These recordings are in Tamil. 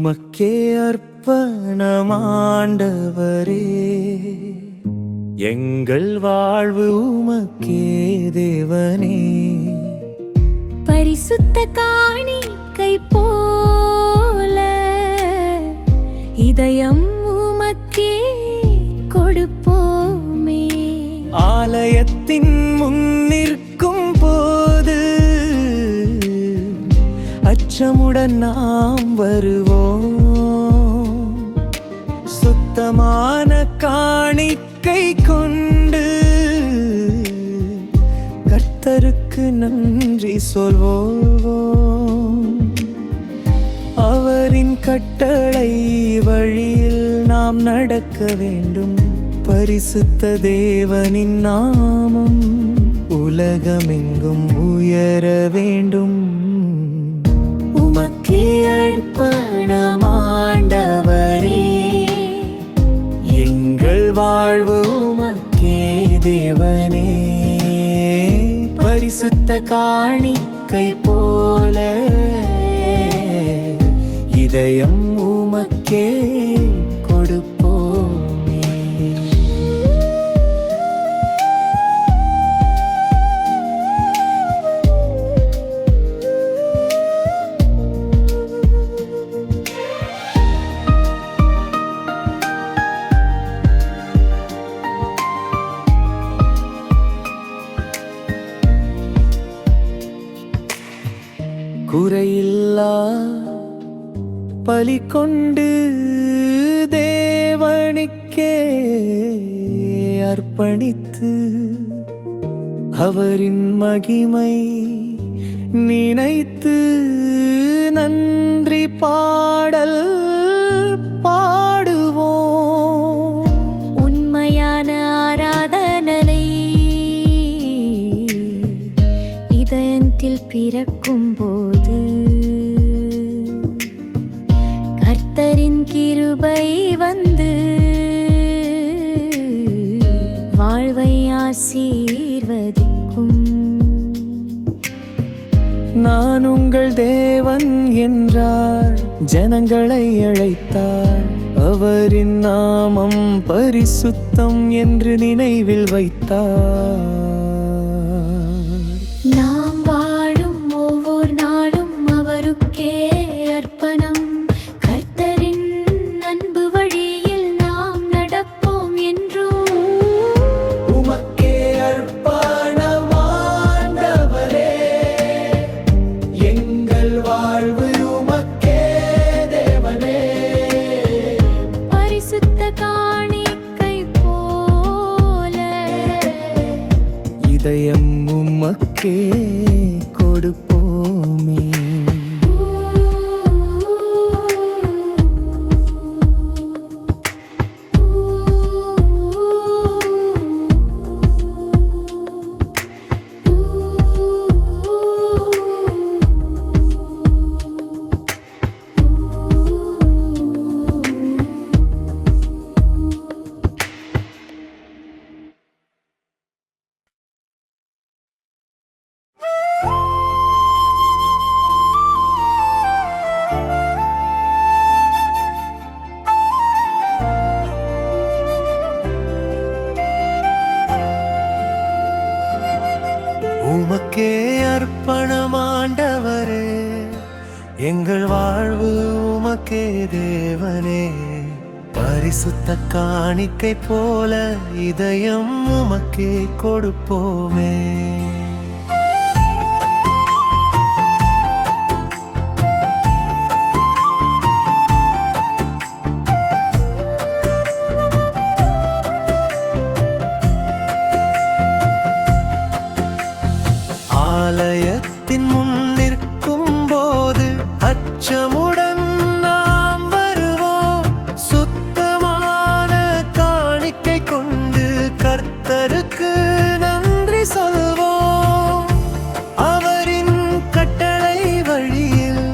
உமக்கே அர்ப்பணமாண்டவரே, எங்கள் வாழ்வு உமக்கே தேவனே. பரிசுத்த காணிக்கை போல இதயம் உமக்கே கொடுப்போமே. ஆலயத்தின் முன்னிற்கும் போது அச்சமுடன் நாம் வருவோம். சுத்தமான காணிக்கை கொண்டு கர்த்தருக்கு நன்றி சொல்வோம். அவரின் கட்டளை வழியில் நாம் நடக்க வேண்டும். பரிசுத்த தேவனின் நாமம் உலகமெங்கும் உயர வேண்டும். உமக்கே அர்ப்பணமாண்டவரே, எங்கள் வாழ்வு உமக்கே தேவனே. பரிசுத்த காணிக்கை போல இதயம் உமக்கே கொடுப்போமே. குறையில்லா பலி கொண்டு தேவனுக்கே அர்ப்பணித்து அவரின் மகிமை நினைத்து நன்றி பாடல் பாடுவோம். உண்மையான ஆராதனை இதயத்தில் பிறக்கும் போது கர்த்தரின் கிருபை வந்து வாழ்வை ஆசீர்வதிக்கும். நான் உங்கள் தேவன் என்றார், ஜனங்களை அழைத்தார். அவரின் நாமம் பரிசுத்தம் என்று நினைவில் வைத்தார். நாம் வாழும் ஒவ்வொரு நாளும் அவருக்கே அர்ப்பணம். கர்த்தரின் அன்பு வழியில் நாம் நடப்போம் என்றும். உமக்கே அர்ப்பணமாண்டவரே, எங்கள் வாழ்வு உமக்கே தேவனே. பரிசுத்த காணிக்கை போல இதயம் உமக்கே கொடுப்போமே. உமக்கே அர்ப்பணமாண்டவரே, எங்கள் வாழ்வு உமக்கே தேவனே. பரிசுத்த காணிக்கை போல இதயம் உமக்கே கொடுப்போமே. ஆலயத்தின் முன் நிற்கும் போது அச்சமுடன் நாம் வருவோம். சுத்தமான காணிக்கை கொண்டு கர்த்தருக்கு நன்றி சொல்வோம். அவரின் கட்டளை வழியில்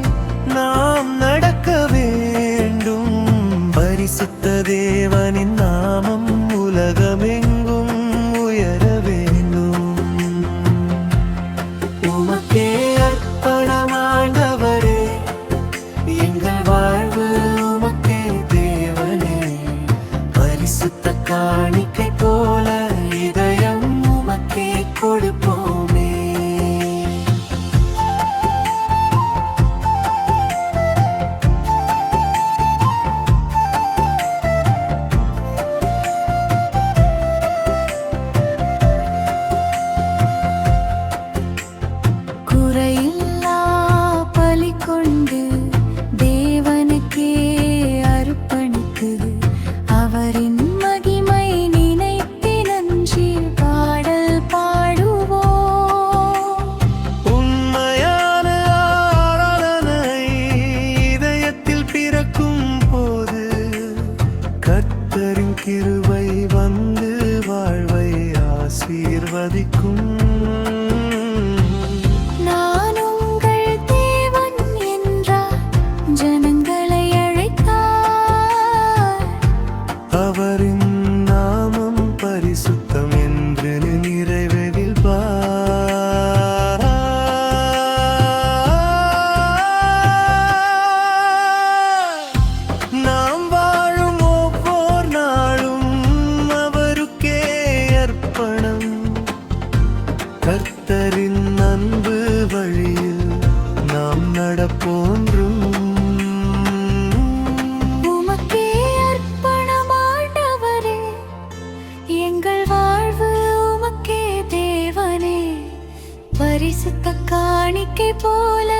நாம் நடக்க வேண்டும். பரிசுத்த தேவனின் நாமம் உலகமெங்கும் உயர வேண்டும். உமக்கே ஆசீர்வதிக்கும். நான் உங்கள் தேவன் என்றார், ஜனங்களை அழைத்தார். அவரின் நாமம் பரிசுத்தம் என்று நிறைவேறில்பார். நாம் வாழும் ஒவ்வொரு நாளும் அவருக்கே அர்ப்பணம். கர்த்தரின் அன்பு வழியில் நாம் நடப்போன்றும். உமக்கே அர்ப்பணமாண்டவரே, எங்கள் வாழ்வு உமக்கே தேவனே. பரிசுத்த காணிக்கை போல